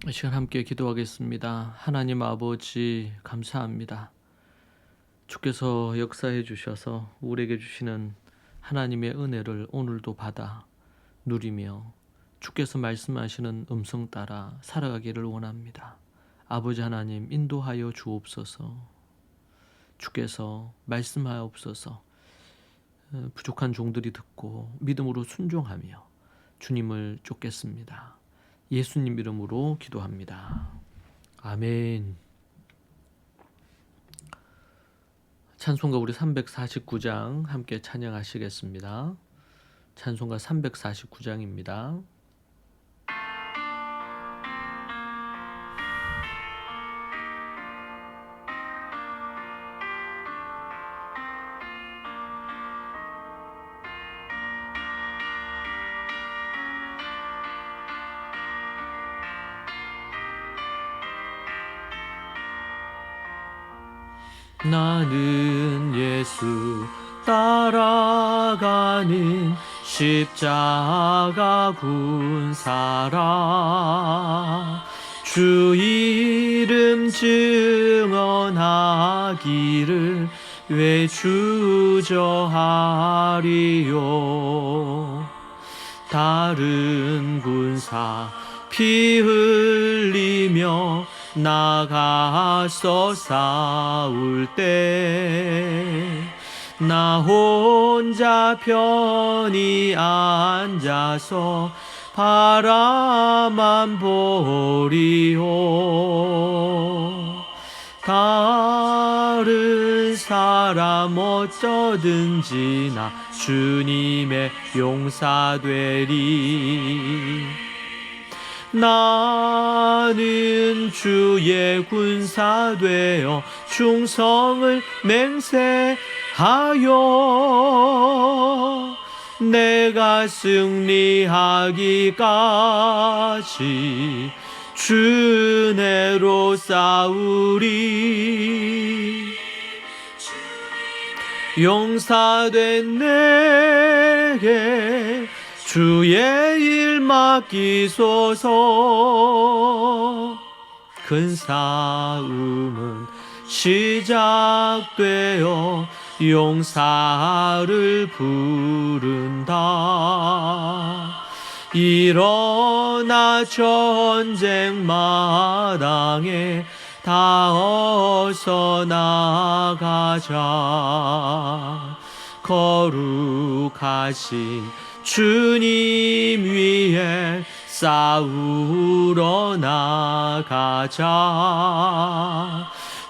이 시간 함께 기도하겠습니다. 하나님 아버지 감사합니다. 주께서 역사해 주셔서 우리에게 주시는 하나님의 은혜를 오늘도 받아 누리며 주께서 말씀하시는 음성 따라 살아가기를 원합니다. 아버지 하나님 인도하여 주옵소서. 주께서 말씀하옵소서. 부족한 종들이 듣고 믿음으로 순종하며 주님을 쫓겠습니다. 예수님 이름으로 기도합니다. 아멘. 찬송가 우리 349장 함께 찬양하시겠습니다. 찬송가 349장입니다. 나는 예수 따라가는 십자가 군사라. 주 이름 증언하기를 왜 주저하리요. 다른 군사 피 흘리며 나가서 싸울 때 나 혼자 편히 앉아서 바라만 보리오. 다른 사람 어쩌든지 나 주님의 용사되리. 나는 주의 군사 되어 충성을 맹세하여 내가 승리하기까지 주 은혜로 싸우리. 용사된 내게 주의 일 맡기소서. 큰 싸움은 시작되어 용사를 부른다. 일어나 전쟁 마당에 다 어서 나가자. 거룩하신 주님 위에 싸우러 나가자.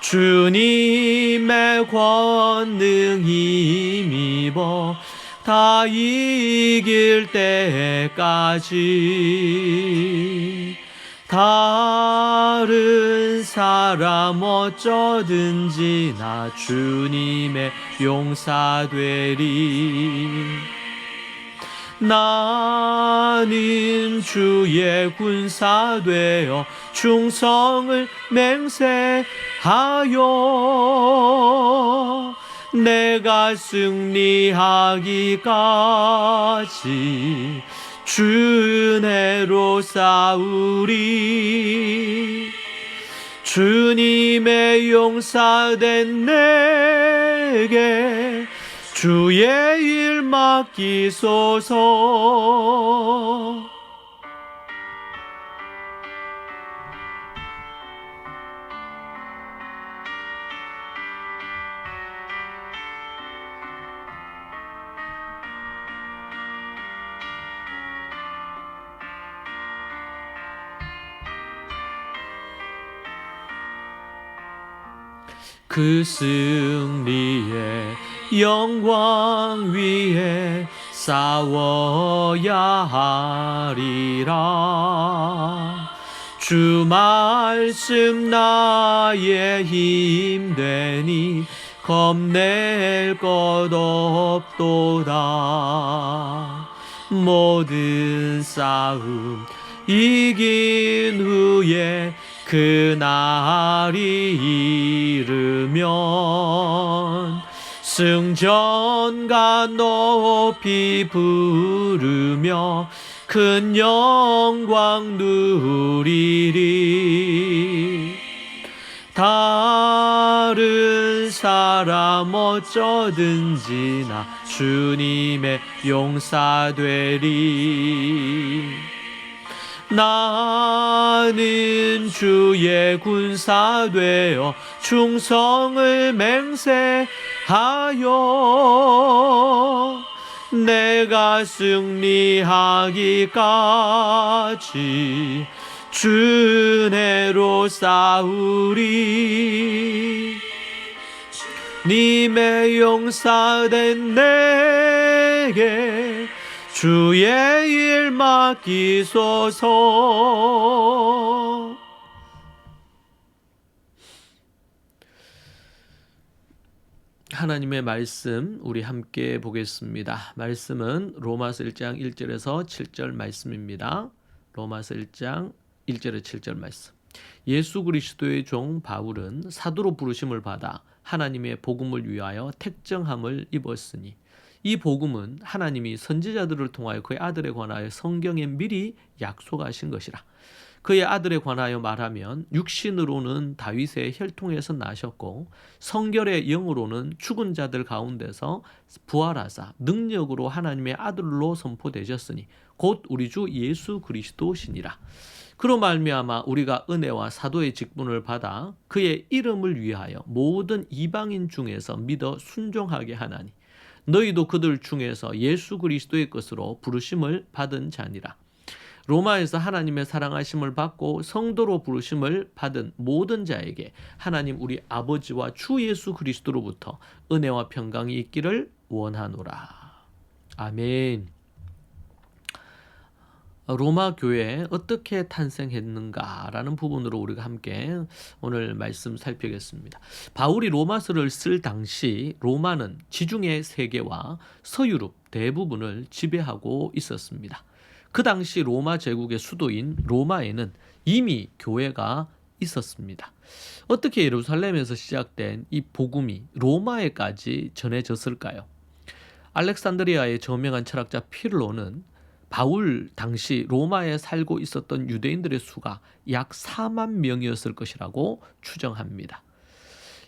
주님의 권능 힘입어 다 이길 때까지. 다른 사람 어쩌든지 나 주님의 용사되리. 나는 주의 군사 되어 충성을 맹세하여 내가 승리하기까지 주 은혜로 싸우리. 주님의 용사된 내게 주의 일 맡기소서. 그 승리의 영광 위에 싸워야 하리라. 주 말씀 나의 힘 되니 겁낼 것 없도다. 모든 싸움 이긴 후에 그날이 이르면 승전가 높이 부르며 큰 영광 누리리. 다른 사람 어쩌든지 나 주님의 용사되리. 나는 주의 군사 되어 충성을 맹세하여 내가 승리하기까지 주 은혜로 싸우리. 님의 용사된 내게 주의 일 맡기소서. 하나님의 말씀 우리 함께 보겠습니다. 말씀은 로마서 1장 1절에서 7절 말씀입니다. 로마서 1장 1절에 7절 말씀. 예수 그리스도의 종 바울은 사도로 부르심을 받아 하나님의 복음을 위하여 택정함을 입었으니 이 복음은 하나님이 선지자들을 통하여 그의 아들에 관하여 성경에 미리 약속하신 것이라. 그의 아들에 관하여 말하면 육신으로는 다윗의 혈통에서 나셨고 성결의 영으로는 죽은 자들 가운데서 부활하사 능력으로 하나님의 아들로 선포되셨으니 곧 우리 주 예수 그리스도시니라. 그로 말미암아 우리가 은혜와 사도의 직분을 받아 그의 이름을 위하여 모든 이방인 중에서 믿어 순종하게 하나니 너희도 그들 중에서 예수 그리스도의 것으로 부르심을 받은 자니라. 로마에서 하나님의 사랑하심을 받고 성도로 부르심을 받은 모든 자에게 하나님 우리 아버지와 주 예수 그리스도로부터 은혜와 평강이 있기를 원하노라. 아멘. 로마 교회 어떻게 탄생했는가라는 부분으로 우리가 함께 오늘 말씀 살피겠습니다. 바울이 로마서를 쓸 당시 로마는 지중해 세계와 서유럽 대부분을 지배하고 있었습니다. 그 당시 로마 제국의 수도인 로마에는 이미 교회가 있었습니다. 어떻게 예루살렘에서 시작된 이 복음이 로마에까지 전해졌을까요? 알렉산드리아의 저명한 철학자 필로는 바울 당시 로마에 살고 있었던 유대인들의 수가 약 4만 명이었을 것이라고 추정합니다.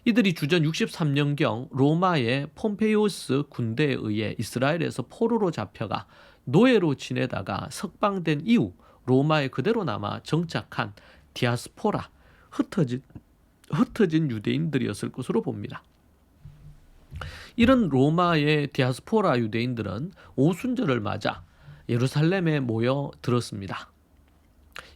이들이 주전 63년경 로마의 폼페이오스 군대에 의해 이스라엘에서 포로로 잡혀가 노예로 지내다가 석방된 이후 로마에 그대로 남아 정착한 디아스포라, 흩어진 유대인들이었을 것으로 봅니다. 이런 로마의 디아스포라 유대인들은 오순절을 맞아 예루살렘에 모여 들었습니다.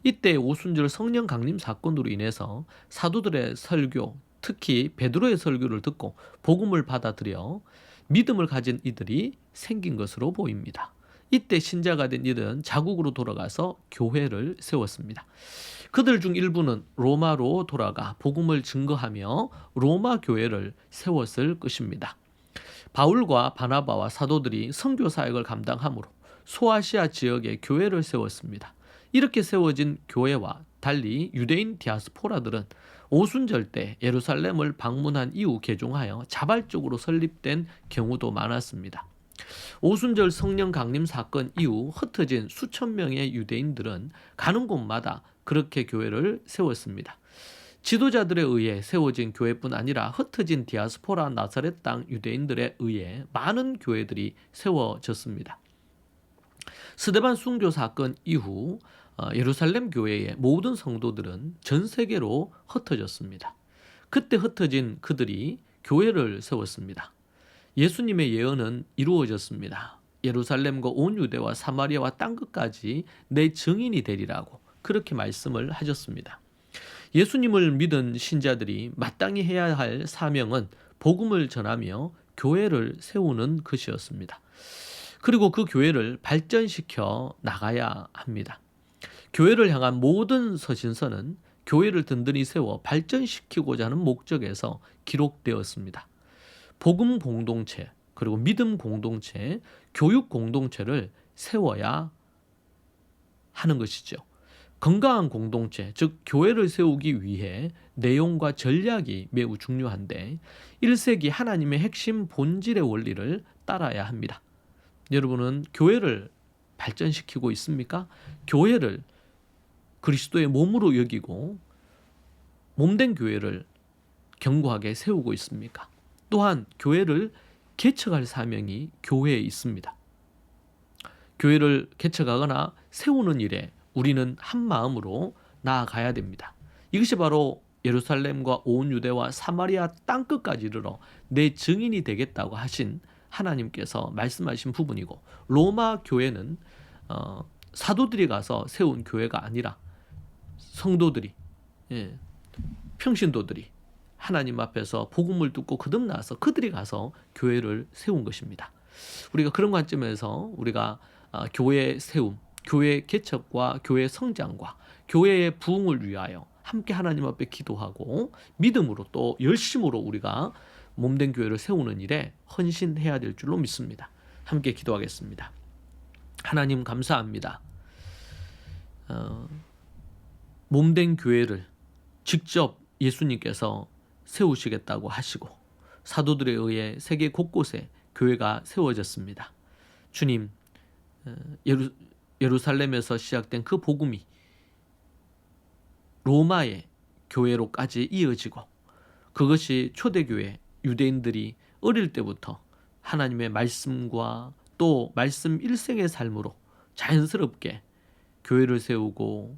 이때 오순절 성령 강림 사건으로 인해서 사도들의 설교, 특히 베드로의 설교를 듣고 복음을 받아들여 믿음을 가진 이들이 생긴 것으로 보입니다. 이때 신자가 된 이들은 자국으로 돌아가서 교회를 세웠습니다. 그들 중 일부는 로마로 돌아가 복음을 증거하며 로마 교회를 세웠을 것입니다. 바울과 바나바와 사도들이 선교 사역을 감당함으로 소아시아 지역에 교회를 세웠습니다. 이렇게 세워진 교회와 달리 유대인 디아스포라들은 오순절 때 예루살렘을 방문한 이후 개종하여 자발적으로 설립된 경우도 많았습니다. 오순절 성령 강림 사건 이후 흩어진 수천 명의 유대인들은 가는 곳마다 그렇게 교회를 세웠습니다. 지도자들에 의해 세워진 교회뿐 아니라 흩어진 디아스포라 나사렛 땅 유대인들에 의해 많은 교회들이 세워졌습니다. 스데반 순교 사건 이후 예루살렘 교회의 모든 성도들은 전 세계로 흩어졌습니다. 그때 흩어진 그들이 교회를 세웠습니다. 예수님의 예언은 이루어졌습니다. 예루살렘과 온 유대와 사마리아와 땅끝까지 내 증인이 되리라고 그렇게 말씀을 하셨습니다. 예수님을 믿은 신자들이 마땅히 해야 할 사명은 복음을 전하며 교회를 세우는 것이었습니다. 그리고 그 교회를 발전시켜 나가야 합니다. 교회를 향한 모든 서신서는 교회를 든든히 세워 발전시키고자 하는 목적에서 기록되었습니다. 복음 공동체, 그리고 믿음 공동체, 교육 공동체를 세워야 하는 것이죠. 건강한 공동체, 즉 교회를 세우기 위해 내용과 전략이 매우 중요한데 1세기 하나님의 핵심 본질의 원리를 따라야 합니다. 여러분은 교회를 발전시키고 있습니까? 교회를 그리스도의 몸으로 여기고 몸된 교회를 견고하게 세우고 있습니까? 또한 교회를 개척할 사명이 교회에 있습니다. 교회를 개척하거나 세우는 일에 우리는 한 마음으로 나아가야 됩니다. 이것이 바로 예루살렘과 온 유대와 사마리아 땅끝까지 이르러 내 증인이 되겠다고 하신 하나님께서 말씀하신 부분이고, 로마 교회는 사도들이 가서 세운 교회가 아니라 성도들이, 평신도들이 하나님 앞에서 복음을 듣고 거듭나서 그들이 가서 교회를 세운 것입니다. 우리가 그런 관점에서 우리가 교회 세움, 교회 개척과 교회 성장과 교회의 부흥을 위하여 함께 하나님 앞에 기도하고 믿음으로 또 열심으로 우리가 몸된 교회를 세우는 일에 헌신해야 될 줄로 믿습니다. 함께 기도하겠습니다. 하나님 감사합니다. 몸된 교회를 직접 예수님께서 세우시겠다고 하시고 사도들에 의해 세계 곳곳에 교회가 세워졌습니다. 주님, 예루살렘에서 시작된 그 복음이 로마의 교회로까지 이어지고, 그것이 초대교회 유대인들이 어릴 때부터 하나님의 말씀과 또 말씀 일생의 삶으로 자연스럽게 교회를 세우고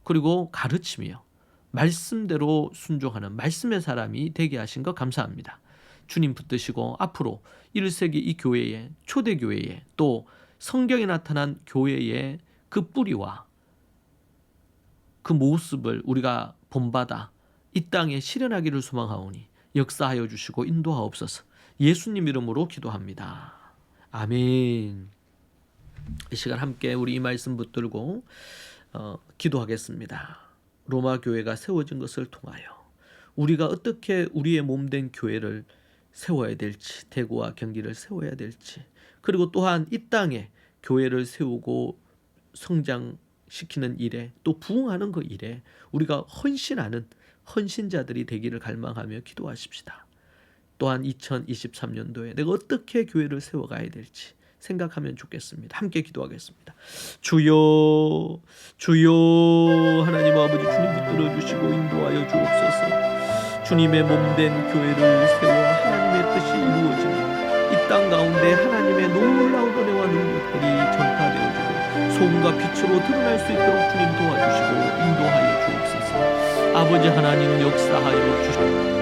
그리고 가르치며 말씀대로 순종하는 말씀의 사람이 되게 하신 것 감사합니다. 주님 붙드시고 앞으로 1세기 이 교회에, 초대교회에, 또 성경에 나타난 교회의 그 뿌리와 그 모습을 우리가 본받아 이 땅에 실현하기를 소망하오니 역사하여 주시고 인도하옵소서. 예수님 이름으로 기도합니다. 아멘. 이 시간 함께 우리 이 말씀 붙들고 기도하겠습니다. 로마 교회가 세워진 것을 통하여 우리가 어떻게 우리의 몸된 교회를 세워야 될지, 대구와 경기를 세워야 될지, 그리고 또한 이 땅에 교회를 세우고 성장시키는 일에 또 부흥하는 그 일에 우리가 헌신하는 헌신자들이 되기를 갈망하며 기도하십시다. 또한 2023년도에 내가 어떻게 교회를 세워가야 될지 생각하면 좋겠습니다. 함께 기도하겠습니다. 주여, 주여, 하나님 아버지, 주님 붙들어 주시고 인도하여 주옵소서. 주님의 몸된 교회를 세워 하나님의 뜻이 이루어지며 이 땅 가운데 하나님의 놀라운 은혜와 능력들이 전파되어지고 소금과 빛으로 드러날 수 있도록 주님 도와주시고 인도하여 주옵소서. 아버지 하나님 역사하여 주시옵소서.